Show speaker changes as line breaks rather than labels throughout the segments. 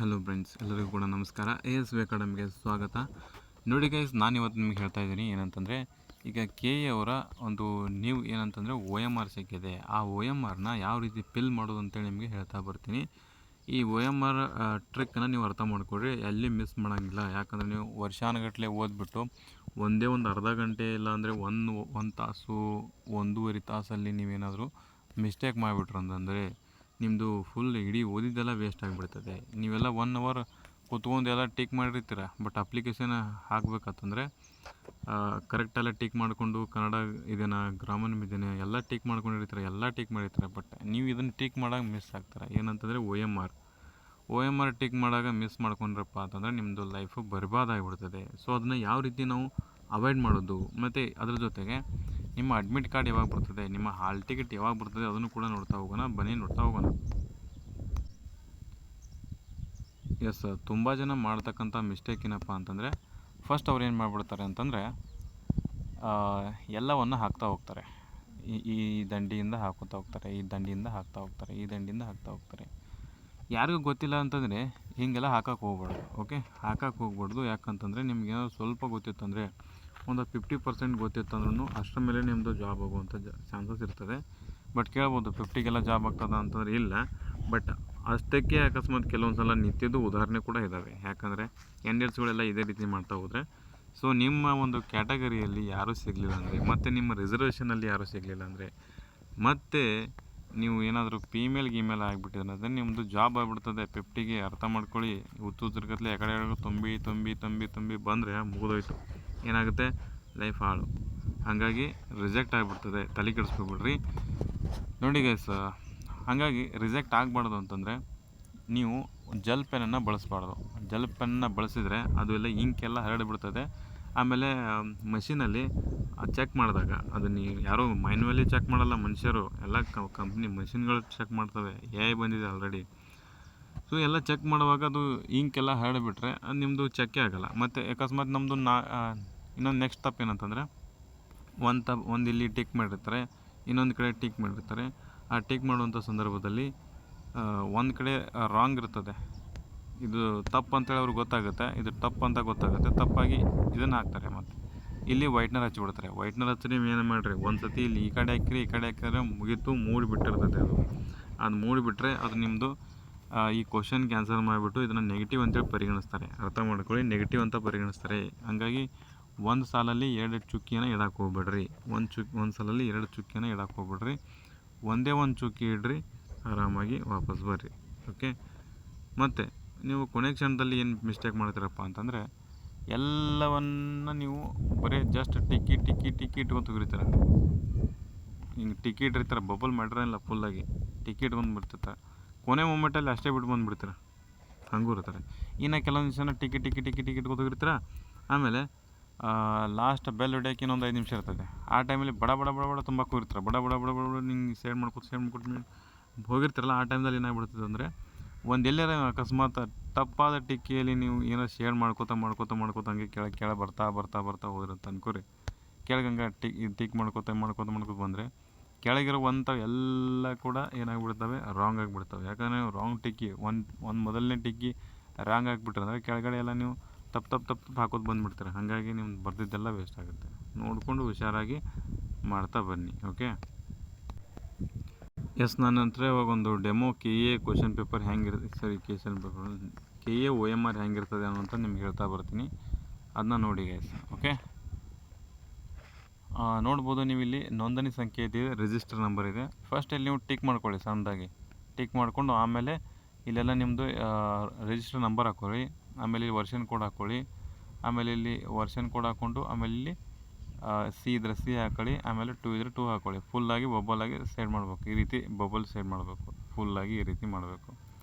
Hello friends, ಎಲ್ಲರಿಗೂ ಕೂಡ ನಮಸ್ಕಾರ. ASV ಅಕಾಡೆಮಿಗೆ ಸ್ವಾಗತ. ನೋಡಿ ಗೈಸ್, ನಾನು ಇವತ್ತು ನಿಮಗೆ ಹೇಳ್ತಾ ಇದ್ದೀನಿ ಏನಂತಂದರೆ, ಈಗ ಕೆ ಎ ಅವರ ಒಂದು ನೀವು ಏನಂತಂದರೆ OMR ಸಿಕ್ಕಿದೆ. ಆ OMRನ ಯಾವ ರೀತಿ ಫಿಲ್ ಮಾಡೋದು ಅಂತೇಳಿ ನಿಮಗೆ ಹೇಳ್ತಾ ಬರ್ತೀನಿ. ಈ OMR ಟ್ರಿಕ್ಕನ್ನು ನೀವು ಅರ್ಥ ಮಾಡ್ಕೊಡ್ರಿ, ಎಲ್ಲಿ ಮಿಸ್ ಮಾಡೋಂಗಿಲ್ಲ. ಯಾಕಂದರೆ ನೀವು ವರ್ಷಾನುಗಟ್ಟಲೆ ಓದ್ಬಿಟ್ಟು ಒಂದೇ ಒಂದು ಅರ್ಧ ಗಂಟೆ ಇಲ್ಲಾಂದರೆ ಒಂದು ತಾಸು 1.5 ತಾಸಲ್ಲಿ ನೀವೇನಾದರೂ ಮಿಸ್ಟೇಕ್ ಮಾಡಿಬಿಟ್ರು ಅಂತಂದರೆ ನಿಮ್ಮದು ಫುಲ್ ಇಡೀ ಓದಿದ್ದೆಲ್ಲ ವೇಸ್ಟ್ ಆಗಿಬಿಡ್ತದೆ. ನೀವೆಲ್ಲ 1 ಅವರ್ ಕೂತ್ಕೊಂಡು ಎಲ್ಲ ಟಿಕ್ ಮಾಡಿರ್ತೀರ, ಬಟ್ ಅಪ್ಲಿಕೇಶನ್ ಹಾಕ್ಬೇಕಂತಂದರೆ ಕರೆಕ್ಟೆಲ್ಲ ಟಿಕ್ ಮಾಡಿಕೊಂಡು ಕನ್ನಡ ಇದೇನಾ, ಗ್ರಾಮರ್ ಇದೇನೆ ಎಲ್ಲ ಟಿಕ್ ಮಾಡ್ಕೊಂಡಿರ್ತಾರೆ, ಎಲ್ಲ ಟಿಕ್ ಮಾಡಿರ್ತಾರೆ. ಬಟ್ ನೀವು ಇದನ್ನು ಟಿಕ್ ಮಾಡಾಗ ಮಿಸ್ ಆಗ್ತಾರೆ. ಏನಂತಂದರೆ OMR ಟಿಕ್ ಮಾಡಾಗ ಮಿಸ್ ಮಾಡ್ಕೊಂಡ್ರಪ್ಪ ಅಂತಂದರೆ ನಿಮ್ಮದು ಲೈಫು ಬರ್ಬಾದಾಗಿಬಿಡ್ತದೆ. ಸೊ ಅದನ್ನು ಯಾವ ರೀತಿ ನಾವು ಅವಾಯ್ಡ್ ಮಾಡೋದು, ಮತ್ತು ಅದ್ರ ಜೊತೆಗೆ ನಿಮ್ಮ ಅಡ್ಮಿಟ್ ಕಾರ್ಡ್ ಯಾವಾಗ ಬರ್ತದೆ, ನಿಮ್ಮ ಹಾಲ್ ಟಿಕೆಟ್ ಯಾವಾಗ ಬರ್ತದೆ, ಅದನ್ನು ಕೂಡ ನೋಡ್ತಾ ಹೋಗೋಣ. ಬನ್ನಿ ನೋಡ್ತಾ ಹೋಗೋಣ. ಎಸ್, ತುಂಬ ಜನ ಮಾಡ್ತಕ್ಕಂಥ ಮಿಸ್ಟೇಕ್ ಏನಪ್ಪ ಅಂತಂದರೆ, ಫಸ್ಟ್ ಅವ್ರು ಏನು ಮಾಡಿಬಿಡ್ತಾರೆ ಅಂತಂದರೆ ಎಲ್ಲವನ್ನು ಹಾಕ್ತಾ ಹೋಗ್ತಾರೆ. ಈ ದಂಡಿಯಿಂದ ಹಾಕೋತಾ ಹೋಗ್ತಾರೆ, ಈ ದಂಡಿಯಿಂದ ಹಾಕ್ತಾ ಹೋಗ್ತಾರೆ, ಈ ದಂಡಿಯಿಂದ ಹಾಕ್ತಾ ಹೋಗ್ತಾರೆ. ಯಾರಿಗೂ ಗೊತ್ತಿಲ್ಲ ಅಂತಂದರೆ ಹೀಗೆಲ್ಲ ಹಾಕಕ್ಕೆ ಹೋಗ್ಬಾರ್ದು. ಓಕೆ, ಹಾಕಕ್ಕೆ ಹೋಗ್ಬಾರ್ದು. ಯಾಕಂತಂದರೆ ನಿಮ್ಗೇನಾದ್ರು ಸ್ವಲ್ಪ ಗೊತ್ತಿತ್ತಂದರೆ, ಒಂದು 50% ಗೊತ್ತಿತ್ತಂದ್ರೂ ಅಷ್ಟರ ಮೇಲೆ ನಿಮ್ಮದು ಜಾಬ್ ಆಗುವಂಥ ಚಾನ್ಸಸ್ ಇರ್ತದೆ. ಬಟ್ ಕೇಳ್ಬೋದು 50ಗೆಲ್ಲ ಜಾಬ್ ಆಗ್ತದ ಅಂತಂದರೆ ಇಲ್ಲ. ಬಟ್ ಅಷ್ಟಕ್ಕೆ ಅಕಸ್ಮಾತ್ ಕೆಲವೊಂದು ಸಲ ನಿಂತಿದ್ದು ಉದಾಹರಣೆ ಕೂಡ ಇದ್ದಾವೆ. ಯಾಕಂದರೆ ಕ್ಯಾಂಡಿಡೇಟ್ಸ್ಗಳೆಲ್ಲ ಇದೇ ರೀತಿ ಮಾಡ್ತಾ ಹೋದರೆ, ಸೊ ನಿಮ್ಮ ಒಂದು ಕ್ಯಾಟಗರಿಯಲ್ಲಿ ಯಾರೂ ಸಿಗಲಿಲ್ಲ ಅಂದರೆ, ಮತ್ತು ನಿಮ್ಮ ರಿಸರ್ವೇಷನಲ್ಲಿ ಯಾರೂ ಸಿಗಲಿಲ್ಲ ಅಂದರೆ, ಮತ್ತು ನೀವು ಏನಾದರೂ ಫೀಮೇಲ್ ಗೀಮೇಲ್ ಆಗಿಬಿಟ್ಟಿದ್ರೆ ಅಂದರೆ ನಿಮ್ಮದು ಜಾಬ್ ಆಗಿಬಿಡ್ತದೆ 50ಗೆ. ಅರ್ಥ ಮಾಡ್ಕೊಳ್ಳಿ. ಉತ್ತುದ್ರಗತ್ಲೆ ಎಕಡೆ ತುಂಬಿ ಬಂದರೆ ಮುಗಿದೋಯ್ತು. ಏನಾಗುತ್ತೆ, ಲೈಫ್ ಹಾಳು. ಹಾಗಾಗಿ ರಿಜೆಕ್ಟ್ ಆಗಿಬಿಡ್ತದೆ. ತಲೆ ಕೆಡಿಸ್ಕೊಬಿಡ್ರಿ. ನೋಡಿ ಗೈಸ್, ಹಾಗಾಗಿ ರಿಜೆಕ್ಟ್ ಆಗಬಾರ್ದು ಅಂತಂದರೆ ನೀವು ಜೆಲ್ ಪೆನ್ನನ್ನು ಬಳಸಬಾರ್ದು. ಜೆಲ್ ಪೆನ್ನ ಬಳಸಿದರೆ ಅದು ಎಲ್ಲ ಇಂಕೆಲ್ಲ ಹರಡಿಬಿಡ್ತದೆ. ಆಮೇಲೆ ಮಷೀನಲ್ಲಿ ಚೆಕ್ ಮಾಡಿದಾಗ ಅದು ನೀವು ಯಾರೋ ಮ್ಯಾನ್ಯುವಲಿ ಚೆಕ್ ಮಾಡಲ್ಲ, ಮನುಷ್ಯರು ಎಲ್ಲ ಕಂಪ್ನಿ ಮಷಿನ್ಗಳು ಚೆಕ್ ಮಾಡ್ತವೆ. AI ಬಂದಿದೆ ಆಲ್ರೆಡಿ. ಸೊ ಎಲ್ಲ ಚೆಕ್ ಮಾಡುವಾಗ ಅದು ಇಂಕೆಲ್ಲ ಹರಡಿಬಿಟ್ರೆ ಅದು ನಿಮ್ಮದು ಚೆಕ್ಕೇ ಆಗೋಲ್ಲ. ಮತ್ತು ಅಕಸ್ಮಾತ್ ನಮ್ಮದು ಇನ್ನೊಂದು ನೆಕ್ಸ್ಟ್ ತಪ್ಪು ಏನಂತಂದರೆ, ಒಂದು ಇಲ್ಲಿ ಟಿಕ್ ಮಾಡಿರ್ತಾರೆ, ಇನ್ನೊಂದು ಕಡೆ ಟಿಕ್ ಮಾಡಿರ್ತಾರೆ. ಆ ಟಿಕ್ ಮಾಡುವಂಥ ಸಂದರ್ಭದಲ್ಲಿ ಒಂದು ಕಡೆ ರಾಂಗ್ ಇರ್ತದೆ. ಇದು ತಪ್ಪು ಅಂತೇಳಿ ಅವ್ರಿಗೆ ಗೊತ್ತಾಗುತ್ತೆ, ಇದು ತಪ್ಪು ಅಂತ ಗೊತ್ತಾಗುತ್ತೆ. ತಪ್ಪಾಗಿ ಇದನ್ನು ಹಾಕ್ತಾರೆ. ಮತ್ತು ಇಲ್ಲಿ ವೈಟ್ನರ್ ಹಚ್ಚಿಬಿಡ್ತಾರೆ. ವೈಟ್ನರ್ ಹಚ್ಚಿ ನೀವು ಏನು ಮಾಡಿರಿ, ಒಂದು ಸತಿ ಇಲ್ಲಿ ಈ ಕಡೆ ಹಾಕಿರಿ, ಈ ಕಡೆ ಹಾಕಿದ್ರೆ ಮುಗೀತು, ಮೂಡಿಬಿಟ್ಟಿರ್ತದೆ. ಅದು ಮೂಡಿಬಿಟ್ರೆ ಅದು ನಿಮ್ಮದು ಈ ಕ್ವಶನ್ಗೆ ಆನ್ಸರ್ ಮಾಡಿಬಿಟ್ಟು ಇದನ್ನು ನೆಗೆಟಿವ್ ಅಂತೇಳಿ ಪರಿಗಣಿಸ್ತಾರೆ. ಅರ್ಥ ಮಾಡ್ಕೊಳ್ಳಿ, ನೆಗೆಟಿವ್ ಅಂತ ಪರಿಗಣಿಸ್ತಾರೆ. ಹಾಗಾಗಿ ಒಂದು ಸಾಲಲ್ಲಿ 2 ಚುಕ್ಕಿಯನ್ನು ಇಡಕ್ಕೆ ಹೋಗ್ಬೇಡ್ರಿ. ಒಂದು ಸಾಲಲ್ಲಿ 2 ಚುಕ್ಕಿಯನ್ನು ಇಡಕ್ಕೆ ಹೋಗ್ಬೇಡ್ರಿ. ಒಂದೇ ಒಂದು ಚುಕ್ಕಿ ಇಡ್ರಿ, ಆರಾಮಾಗಿ ವಾಪಸ್ ಬರ್ರಿ. ಓಕೆ, ಮತ್ತು ನೀವು ಕೊನೆ ಕ್ಷಣದಲ್ಲಿ ಏನು ಮಿಸ್ಟೇಕ್ ಮಾಡ್ತೀರಪ್ಪ ಅಂತಂದರೆ, ಎಲ್ಲವನ್ನು ನೀವು ಬರೀ ಜಸ್ಟ್ ಟಿಕ್ಕಿ ಇಟ್ಕೊಂಡು ಹೋಗಿರ್ತೀರ. ಹಿಂಗೆ ಟಿಕ್ಕಿ ಇಟ್ಟಿರ್ತಾರೆ, ಬಬಲ್ ಮಾಡಿರಲ್ಲ, ಫುಲ್ಲಾಗಿ ಟಿಕ್ಕಿ ಇಟ್ಕೊಂಡು ಬರ್ತಿರ್ತಾರೆ. ಕೊನೆ ಮೂಮೆಂಟಲ್ಲಿ ಅಷ್ಟೇ ಬಿಟ್ಟು ಬಂದುಬಿಡ್ತೀರ. ಹಂಗೂ ಇರ್ತಾರೆ. ಇನ್ನು ಕೆಲವೊಂದು ಜನ ಟಿಕ್ಕಿ ಇಟ್ಕೊಂಡು ಹೋಗಿರ್ತೀರ. ಆಮೇಲೆ ಲಾಸ್ಟ್ ಬೆಲ್ ಹೊಡ್ಯೋಕೆ ಇನ್ನೊಂದು 5 ನಿಮಿಷ ಇರ್ತದೆ. ಆ ಟೈಮಲ್ಲಿ ಬಡ ತುಂಬ ಹೋಗಿರ್ತಾರೆ. ಬಡ ನಿಂಗೆ ಸೈಡ್ ಮಾಡ್ಕೊತ ಹೋಗಿರ್ತಾರಲ್ಲ. ಆ ಟೈಮ್ದಲ್ಲಿ ಏನಾಗ್ಬಿಡ್ತದೆ ಅಂದರೆ, ಎಲ್ಲಾರ ಅಕಸ್ಮಾತ್ ತಪ್ಪಾದ ಟಿಕ್ಕಿಯಲ್ಲಿ ನೀವು ಏನೋ ಶೇರ್ ಮಾಡ್ಕೋತ ಹಂಗೆ ಕೆಳಗೆ ಬರ್ತಾ ಹೋಗಿರುತ್ತೆ ಅನ್ಕೋರಿ. ಕೆಳಗೆ ಹಂಗೆ ಟಿಕ್ ಮಾಡ್ಕೋತ ಬಂದರೆ ಕೆಳಗಿರುವಂಥ ಎಲ್ಲ ಕೂಡ ಏನಾಗ್ಬಿಡ್ತವೆ, ರಾಂಗ್ ಆಗಿಬಿಡ್ತವೆ. ಯಾಕಂದರೆ ನೀವು ರಾಂಗ್ ಟಿಕ್ಕಿ ಒಂದು ಮೊದಲನೇ ಟಿಕ್ಕಿ ರಾಂಗ್ ಆಗಿಬಿಟ್ರೆ ಅಂದರೆ ಕೆಳಗಡೆ ಎಲ್ಲ ನೀವು ತಪ್ಪು ಹಾಕೋದು ಬಂದುಬಿಡ್ತಾರೆ. ಹಾಗಾಗಿ ನಿಮ್ಗೆ ಬರ್ದಿದ್ದೆಲ್ಲ ವೇಸ್ಟ್ ಆಗುತ್ತೆ. ನೋಡಿಕೊಂಡು ಹುಷಾರಾಗಿ ಮಾಡ್ತಾ ಬನ್ನಿ. ಓಕೆ, ಎಸ್, ನನ್ನ ಹತ್ರ ಇವಾಗ ಒಂದು demo KA question paper KA OMR ಹೆಂಗಿರ್ತದೆ ಅನ್ನೋಂತ ನಿಮ್ಗೆ ಹೇಳ್ತಾ ಬರ್ತೀನಿ. ಅದನ್ನ ನೋಡಿ ಗೈಸ್. ಓಕೆ, ನೋಡ್ಬೋದು ನೀವು ಇಲ್ಲಿ ನೋಂದಣಿ ಸಂಖ್ಯೆ ಇದೆ, ರಿಜಿಸ್ಟರ್ ನಂಬರ್ ಇದೆ. ಫಸ್ಟ್ ಇಲ್ಲಿ ನೀವು ಟಿಕ್ ಮಾಡ್ಕೊಳ್ಳಿ, ಸಣ್ಣದಾಗಿ ಟಿಕ್ ಮಾಡಿಕೊಂಡು ಆಮೇಲೆ ಇಲ್ಲೆಲ್ಲ ನಿಮ್ಮದು ರಿಜಿಸ್ಟರ್ ನಂಬರ್ ಹಾಕೊಳ್ಳಿ. ಆಮೇಲೆ ಇಲ್ಲಿ ವರ್ಷನ್ ಕೋಡ್ ಹಾಕ್ಕೊಳ್ಳಿ. ಆಮೇಲೆ ಇಲ್ಲಿ ವರ್ಷನ್ ಕೋಡ್ ಹಾಕ್ಕೊಂಡು ಆಮೇಲೆ ಇಲ್ಲಿ C ಇದ್ರೆ C ಹಾಕೊಳ್ಳಿ. ಆಮೇಲೆ 2 ಇದ್ರೆ 2 ಹಾಕ್ಕೊಳ್ಳಿ. ಫುಲ್ಲಾಗಿ ಬಬಲಾಗಿ ಸೈಡ್ ಮಾಡಬೇಕು. ಈ ರೀತಿ ಬಬಲ್ ಸೈಡ್ ಮಾಡಬೇಕು. ಫುಲ್ಲಾಗಿ ಈ ರೀತಿ ಮಾಡಬೇಕು.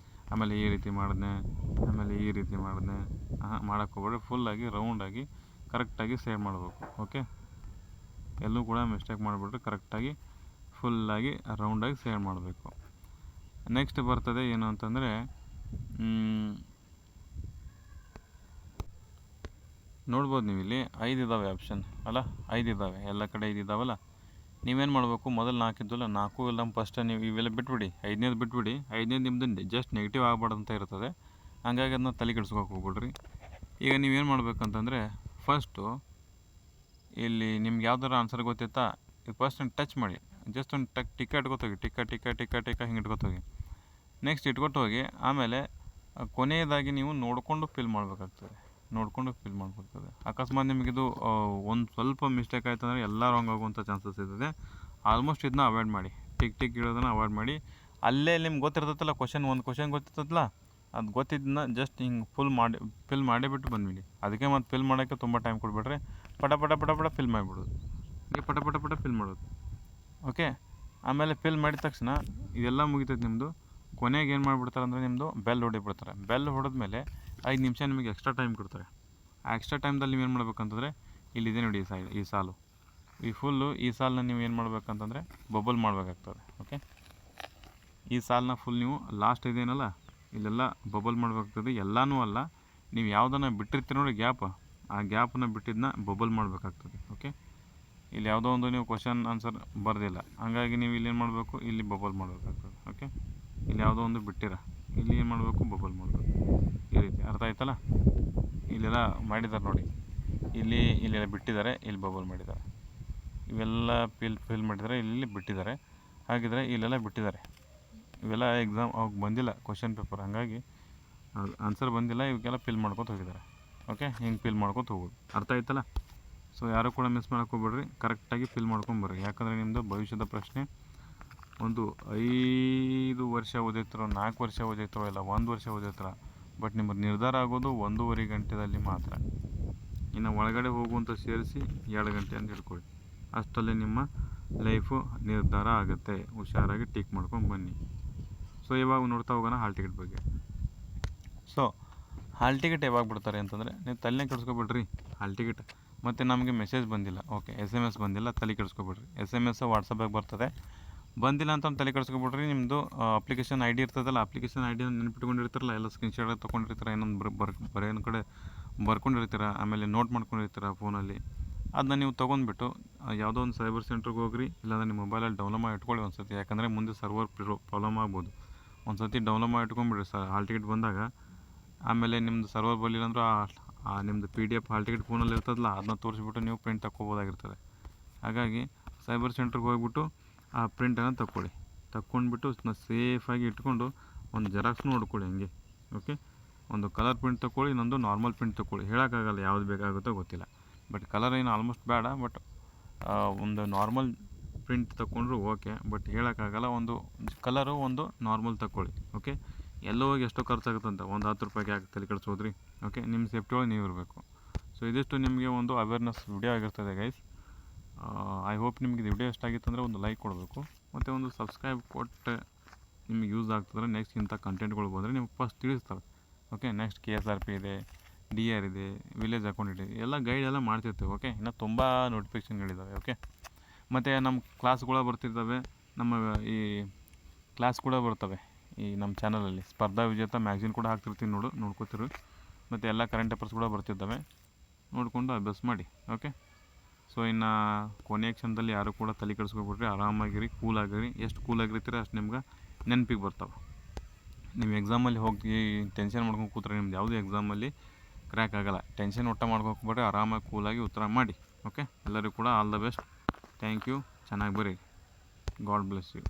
ಆಮೇಲೆ ಈ ರೀತಿ ಮಾಡಿದ್ನೆ, ಆಮೇಲೆ ಈ ರೀತಿ ಮಾಡಿದ್ನೆ. ಮಾಡೋಕ್ಕೆ ಹೋಗ್ಬೇಡಿ. ಫುಲ್ಲಾಗಿ ರೌಂಡಾಗಿ ಕರೆಕ್ಟಾಗಿ ಸೈಡ್ ಮಾಡಬೇಕು. ಓಕೆ, ಎಲ್ಲೂ ಕೂಡ ಮಿಸ್ಟೇಕ್ ಮಾಡಿಬಿಟ್ರೆ ಕರೆಕ್ಟಾಗಿ ಫುಲ್ಲಾಗಿ ರೌಂಡಾಗಿ ಸೇವ್ ಮಾಡಬೇಕು. ನೆಕ್ಸ್ಟ್ ಬರ್ತದೆ ಏನು ಅಂತಂದರೆ, ನೋಡ್ಬೋದು ನೀವು ಇಲ್ಲಿ 5 ಇದ್ದಾವೆ ಆಪ್ಷನ್ ಅಲ್ಲ, 5 ಇದ್ದಾವೆ, ಎಲ್ಲ ಕಡೆ 5 ಇದ್ದಾವಲ್ಲ. ನೀವೇನು ಮಾಡಬೇಕು, ಮೊದಲು 4 ಇದ್ದಲ್ಲ, 4 ಇಲ್ಲ ಫಸ್ಟ್ ನೀವು ಇವೆಲ್ಲ ಬಿಟ್ಬಿಡಿ, 5ನೇದು ಬಿಟ್ಬಿಡಿ. 5ನೇದು ನಿಮ್ಮದು ಜಸ್ಟ್ ನೆಗೆಟಿವ್ ಆಗಬಾರ್ದು ಅಂತ ಇರ್ತದೆ. ಹಂಗಾಗಿ ಅದನ್ನ ತಲೆ ಕೆಡ್ಸ್ಕೊಕ್ಕೆ ಹೋಗ್ಬಿಡ್ರಿ. ಈಗ ನೀವೇನು ಮಾಡ್ಬೇಕಂತಂದರೆ ಫಸ್ಟು ಇಲ್ಲಿ ನಿಮ್ಗೆ ಯಾವ್ದಾರು ಆನ್ಸರ್ ಗೊತ್ತಿತ್ತಾ, ಇದು ಫಸ್ಟ್ ಒಂದು ಟಚ್ ಮಾಡಿ, ಜಸ್ಟ್ ಒಂದು ಟಿಕ್ಕ ಇಟ್ಕೊತೋಗಿ, ಟಿಕ್ಕ ಹಿಂಗೆ ಇಟ್ಕೊತೋಗಿ. ನೆಕ್ಸ್ಟ್ ಇಟ್ಕೊಟ್ಟು ಹೋಗಿ ಆಮೇಲೆ ಕೊನೆಯದಾಗಿ ನೀವು ನೋಡಿಕೊಂಡು ಫಿಲ್ ಮಾಡಬೇಕಾಗ್ತದೆ. ಅಕಸ್ಮಾತ್ ನಿಮಗಿದು ಒಂದು ಸ್ವಲ್ಪ ಮಿಸ್ಟೇಕ್ ಆಯ್ತು ಅಂದರೆ ಎಲ್ಲ ರಾಂಗ್ ಆಗುವಂಥ ಚಾನ್ಸಸ್ ಇರ್ತದೆ. ಆಲ್ಮೋಸ್ಟ್ ಇದನ್ನ ಅವಾಯ್ಡ್ ಮಾಡಿ, ಟಿಕ್ ಇಡೋದನ್ನು ಅವಾಯ್ಡ್ ಮಾಡಿ. ಅಲ್ಲೇ ನಿಮ್ಗೆ ಗೊತ್ತಿರ್ತೈತಲ್ಲ ಒಂದು ಕ್ವಶನ್ ಗೊತ್ತಿರ್ತದಲ್ಲ, ಅದು ಗೊತ್ತಿದ್ದನ್ನ ಜಸ್ಟ್ ಹಿಂಗೆ ಫಿಲ್ ಮಾಡಿಬಿಟ್ಟು ಬಂದ್ಬಿಡಿ. ಅದಕ್ಕೆ ಮತ್ತು ಫಿಲ್ ಮಾಡೋಕ್ಕೆ ತುಂಬ ಟೈಮ್ ಕೊಡ್ಬೇಡ್ರಿ. ಪಟ ಫಿಲ್ ಮಾಡಿಬಿಡೋದು, ಹೀಗೆ ಪಟ ಫಿಲ್ ಮಾಡೋದು. ಓಕೆ, ಆಮೇಲೆ ಫಿಲ್ ಮಾಡಿದ ತಕ್ಷಣ ಇದೆಲ್ಲ ಮುಗಿತೈತೆ ನಿಮ್ಮದು. ಕೊನೆಗೆ ಏನು ಮಾಡಿಬಿಡ್ತಾರೆ ಅಂದರೆ ನಿಮ್ಮದು ಬೆಲ್ ಹೊಡಿಬಿಡ್ತಾರೆ. ಬೆಲ್ ಹೊಡೆದ್ಮೇಲೆ 5 ನಿಮಿಷ ನಿಮಗೆ ಎಕ್ಸ್ಟ್ರಾ ಟೈಮ್ ಕೊಡ್ತಾರೆ. ಆ ಎಕ್ಸ್ಟ್ರಾ ಟೈಮ್ದಲ್ಲಿ ನೀವೇನು ಮಾಡ್ಬೇಕಂತಂದರೆ ಇಲ್ಲಿದೆ ನೋಡಿ ಈ ಸಾಲು, ಈ ಸಾಲನ್ನ ನೀವು ಏನು ಮಾಡ್ಬೇಕಂತಂದರೆ ಬಬಲ್ ಮಾಡಬೇಕಾಗ್ತದೆ. ಓಕೆ, ಈ ಸಾಲನ್ನ ಫುಲ್ ನೀವು ಲಾಸ್ಟ್ ಇದೇನಲ್ಲ ಇಲ್ಲೆಲ್ಲ ಬಬಲ್ ಮಾಡಬೇಕಾಗ್ತದೆ. ಎಲ್ಲನೂ ಅಲ್ಲ, ನೀವು ಯಾವುದನ್ನು ಬಿಟ್ಟಿರ್ತೀರಿ ನೋಡಿ ಗ್ಯಾಪ್, ಆ ಗ್ಯಾಪನ್ನು ಬಿಟ್ಟಿದ್ದನ್ನ ಬಬಲ್ ಮಾಡಬೇಕಾಗ್ತದೆ. ಓಕೆ, ಇಲ್ಲಿ ಯಾವುದೋ ಒಂದು ನೀವು ಕ್ವಶನ್ ಆನ್ಸರ್ ಬರೆದಿಲ್ಲ, ಹಾಗಾಗಿ ನೀವು ಇಲ್ಲೇನು ಮಾಡಬೇಕು, ಇಲ್ಲಿ ಬಬಲ್ ಮಾಡಬೇಕಾಗ್ತದೆ. ಓಕೆ, ಇಲ್ಲಿ ಯಾವುದೋ ಒಂದು ಬಿಟ್ಟಿರ, ಇಲ್ಲಿ ಏನು ಮಾಡಬೇಕು, ಬಬಲ್ ಮಾಡಬೇಕು. ಈ ರೀತಿ ಅರ್ಥ ಆಯ್ತಲ್ಲ. ಇಲ್ಲೆಲ್ಲ ಮಾಡಿದ್ದಾರೆ ನೋಡಿ, ಇಲ್ಲೆಲ್ಲ ಬಿಟ್ಟಿದ್ದಾರೆ, ಇಲ್ಲಿ ಬಬಲ್ ಮಾಡಿದ್ದಾರೆ. ಇವೆಲ್ಲ ಫಿಲ್ ಮಾಡಿದ್ದಾರೆ, ಇಲ್ಲಿ ಬಿಟ್ಟಿದ್ದಾರೆ. ಹಾಗಿದ್ರೆ ಇಲ್ಲೆಲ್ಲ ಬಿಟ್ಟಿದ್ದಾರೆ. ಇವೆಲ್ಲ ಎಕ್ಸಾಮ್ ಅವಾಗ ಬಂದಿಲ್ಲ ಕ್ವಶನ್ ಪೇಪರ್, ಹಾಗಾಗಿ ಆನ್ಸರ್ ಬಂದಿಲ್ಲ. ಇವಕ್ಕೆಲ್ಲ ಫಿಲ್ ಮಾಡ್ಕೊತ ಹೋಗಿದ್ದಾರೆ. ಓಕೆ, ಹಿಂಗೆ ಫಿಲ್ ಮಾಡ್ಕೊತ ಹೋಗೋದು. ಅರ್ಥ ಆಯ್ತಲ್ಲ. ಸೊ ಯಾರು ಕೂಡ ಮಿಸ್ ಮಾಡೋಕೆ ಹೋಗ್ಬೇಡ್ರಿ, ಕರೆಕ್ಟಾಗಿ ಫಿಲ್ ಮಾಡ್ಕೊಂಬರ್ರಿ. ಯಾಕಂದರೆ ನಿಮ್ಮದು ಭವಿಷ್ಯದ ಪ್ರಶ್ನೆ ಒಂದು 5 ವರ್ಷ ಓದಿರ್ತಾರೋ, 4 ವರ್ಷ ಓದಿರ್ತಾರೋ, ಇಲ್ಲ 1 ವರ್ಷ ಓದಿರ್ತಾರೋ, ಬಟ್ ನಿಮ್ಮದು ನಿರ್ಧಾರ ಆಗೋದು 1.5 ಗಂಟೆಯಲ್ಲಿ ಮಾತ್ರ. ಇನ್ನು ಒಳಗಡೆ ಹೋಗುವಂಥ ಸೇರಿಸಿ 2 ಗಂಟೆ ಅಂತ ಇಟ್ಕೊಳ್ಳಿ. ಅಷ್ಟಲ್ಲೇ ನಿಮ್ಮ ಲೈಫು ನಿರ್ಧಾರ ಆಗುತ್ತೆ. ಹುಷಾರಾಗಿ ಟಿಕ್ ಮಾಡ್ಕೊಂಡು ಬನ್ನಿ. ಸೊ ಇವಾಗ ನೋಡ್ತಾ ಹೋಗೋಣ ಹಾಲ್ ಟಿಕೆಟ್ ಬಗ್ಗೆ. ಸೊ ಹಾಲ್ ಟಿಕೆಟ್ ಯಾವಾಗ ಬಿಡ್ತಾರೆ ಅಂತಂದರೆ, ನೀವು ತಲೆನೇ ಕೆಡಿಸ್ಕೊಬಿಡ್ರಿ. ಹಾಲ್ ಟಿಕೆಟ್ ಮತ್ತು ನಮಗೆ ಮೆಸೇಜ್ ಬಂದಿಲ್ಲ, ಓಕೆ, SMS ಬಂದಿಲ್ಲ, ತಲೆ ಕೆಡಿಸ್ಕೊಬಿಡ್ರಿ. SMS ವಾಟ್ಸಪ್ಪಾಗಿ ಬರ್ತದೆ, ಬಂದಿಲ್ಲ ಅಂತ ತಲೆ ಕೆಡಿಸ್ಕೊಬಿಡ್ರಿ. ನಿಮ್ಮದು ಅಪ್ಲಿಕೇಶನ್ ID ಇರ್ತದಲ್ಲ, ಅಪ್ಲಿಕೇಶನ್ ID ನೆನಪಿಟ್ಕೊಂಡಿರ್ತಾರಲ್ಲ, ಎಲ್ಲ ಸ್ಕ್ರೀನ್ಶಾಟ್ ತೊಗೊಂಡಿರ್ತೀರ, ಇನ್ನೊಂದು ಬರೆಯೋ ಕಡೆ ಬರ್ಕೊಂಡಿರ್ತೀರ, ಆಮೇಲೆ ನೋಟ್ ಮಾಡ್ಕೊಂಡಿರ್ತೀರ ಫೋನಲ್ಲಿ. ಅದನ್ನ ನೀವು ತೊಗೊಂಡ್ಬಿಟ್ಟು ಯಾವುದೋ ಒಂದು ಸೈಬರ್ ಸೆಂಟ್ರಿಗೆ ಹೋಗ್ರಿ, ಇಲ್ಲಾಂದರೆ ನಿಮ್ಮ ಮೊಬೈಲಲ್ಲಿ ಡೌನ್ಲೋಡ್ ಮಾಡಿ ಇಟ್ಕೊಳ್ಳಿ ಒಂದು ಸತಿ. ಯಾಕಂದರೆ ಮುಂದೆ ಸರ್ವರ್ ಪ್ರಾಬ್ಲಮ್ ಆಗ್ಬೋದು. ಒಂದು ಸತಿ ಡೌನ್ಲೋಡ್ ಮಾಡಿ ಇಟ್ಕೊಂಡ್ಬಿಡ್ರಿ ಹಾಲ್ ಟಿಕೆಟ್ ಬಂದಾಗ. ಆಮೇಲೆ ನಿಮ್ಮದು ಸರ್ವರ್ ಬರಲಿಲ್ಲ ಅಂದ್ರೆ ನಿಮ್ಮದು PDF ಹಾಲ್ ಟಿಕೆಟ್ ಫೋನಲ್ಲಿ ಇರ್ತದಲ್ಲ, ಅದನ್ನ ತೋರಿಸ್ಬಿಟ್ಟು ನೀವು ಪ್ರಿಂಟ್ ತಗೋಬೋದಾಗಿರ್ತದೆ. ಹಾಗಾಗಿ ಸೈಬರ್ ಸೆಂಟ್ರಿಗೆ ಹೋಗ್ಬಿಟ್ಟು ಆ ಪ್ರಿಂಟನ್ನು ತಕ್ಕೊಂಡ್ಬಿಟ್ಟು ಸೇಫಾಗಿ ಇಟ್ಕೊಂಡು ಒಂದು ಜೆರಾಕ್ಸ್ನೂ ಹೊಡ್ಕೊಳ್ಳಿ ಹಂಗೆ. ಓಕೆ, ಒಂದು ಕಲರ್ ಪ್ರಿಂಟ್ ತೊಗೊಳ್ಳಿ, ಇನ್ನೊಂದು ನಾರ್ಮಲ್ ಪ್ರಿಂಟ್ ತೊಗೊಳ್ಳಿ. ಹೇಳೋಕ್ಕಾಗಲ್ಲ ಯಾವ್ದು ಬೇಕಾಗುತ್ತೋ ಗೊತ್ತಿಲ್ಲ, ಬಟ್ ಕಲರ್ ಏನು ಆಲ್ಮೋಸ್ಟ್ ಬೇಡ. ಬಟ್ ಒಂದು ನಾರ್ಮಲ್ ಪ್ರಿಂಟ್ ತೊಗೊಂಡ್ರು ಓಕೆ, ಬಟ್ ಹೇಳೋಕ್ಕಾಗಲ್ಲ. ಒಂದು ಕಲರು ಒಂದು ನಾರ್ಮಲ್ ತೊಗೊಳ್ಳಿ. ಓಕೆ, ಎಲ್ಲೋ ಹೋಗಿ ಎಷ್ಟೋ ಖರ್ಚಾಗುತ್ತಂತ, ಒಂದು 10 ರೂಪಾಯಿಗೆ ಯಾಕೆ ತಲೆ ಕೆಡಿಸೋದ್ರಿ. ಓಕೆ, ನಿಮ್ಮ ಸೇಫ್ಟಿ ಒಳಗೆ ನೀವು ಇರಬೇಕು. ಸೊ ಇದಿಷ್ಟು ನಿಮಗೆ ಒಂದು ಅವೇರ್ನೆಸ್ ವಿಡಿಯೋ ಆಗಿರ್ತದೆ ಗೈಸ್. ಐ ಹೋಪ್ ನಿಮಗೆ ಇದು ವಿಡಿಯೋ ಇಷ್ಟ ಆಗಿತ್ತು ಅಂದರೆ ಒಂದು ಲೈಕ್ ಕೊಡಬೇಕು, ಮತ್ತು ಒಂದು ಸಬ್ಸ್ಕ್ರೈಬ್ ಕೊಟ್ಟು ನಿಮಗೆ ಯೂಸ್ ಆಗ್ತದ್ರೆ ನೆಕ್ಸ್ಟ್ ಇಂಥ ಕಂಟೆಂಟ್ಗಳು ಬಂದರೆ ನಿಮ್ಗೆ ಫಸ್ಟ್ ತಿಳಿಸ್ತಾರೆ. ಓಕೆ, ನೆಕ್ಸ್ಟ್ KSRP ಇದೆ, DR ಇದೆ, ವಿಲೇಜ್ ಅಕೌಂಟ್ ಇದೆ, ಎಲ್ಲ ಗೈಡ್ ಎಲ್ಲ ಮಾಡ್ತಿರ್ತೀವಿ. ಓಕೆ, ಇನ್ನು ತುಂಬ ನೋಟಿಫಿಕೇಷನ್ಗಳಿದ್ದಾವೆ. ಓಕೆ, ಮತ್ತು ನಮ್ಮ ಕ್ಲಾಸ್ಗಳು ಬರ್ತಿರ್ತವೆ, ನಮ್ಮ ಈ ಕ್ಲಾಸ್ ಕೂಡ ಬರ್ತವೆ ಈ ನಮ್ಮ ಚಾನಲಲ್ಲಿ. ಸ್ಪರ್ಧಾ ವಿಜೇತ ಮ್ಯಾಗ್ಝಿನ್ ಕೂಡ ಹಾಕ್ತಿರ್ತೀನಿ, ನೋಡ್ಕೋತಿರು. ಮತ್ತು ಎಲ್ಲ ಕರೆಂಟ್ ಅಫೇರ್ಸ್ ಕೂಡ ಬರ್ತಿದ್ದಾವೆ, ನೋಡಿಕೊಂಡು ಅಭ್ಯಾಸ ಮಾಡಿ. ಓಕೆ, ಸೊ ಇನ್ನು ಕೊನೆಯ ಕ್ಷಣದಲ್ಲಿ ಯಾರು ಕೂಡ ತಲೆ ಕೆಡಿಸ್ಕೊಬಿಟ್ರಿ, ಆರಾಮಾಗಿರಿ, ಕೂಲಾಗಿರಿ. ಎಷ್ಟು ಕೂಲಾಗಿರ್ತೀರ ಅಷ್ಟು ನಿಮ್ಗೆ ನೆನಪಿಗೆ ಬರ್ತಾವೆ. ನೀವು ಎಕ್ಸಾಮಲ್ಲಿ ಹೋಗಿ ಟೆನ್ಷನ್ ಮಾಡ್ಕೊಂಡು ಕೂತ್ರೆ ನಿಮ್ದು ಯಾವುದೇ ಎಕ್ಸಾಮಲ್ಲಿ ಕ್ರ್ಯಾಕ್ ಆಗೋಲ್ಲ. ಟೆನ್ಷನ್ ಒಟ್ಟು ಮಾಡ್ಕೋಬೇಡ್ರಿ, ಆರಾಮಾಗಿ ಕೂಲಾಗಿ ಉತ್ತರ ಮಾಡಿ. ಓಕೆ, ಎಲ್ಲರಿಗೂ ಕೂಡ all the best. Thank you. ಚೆನ್ನಾಗಿ ಬರೀ. God bless you.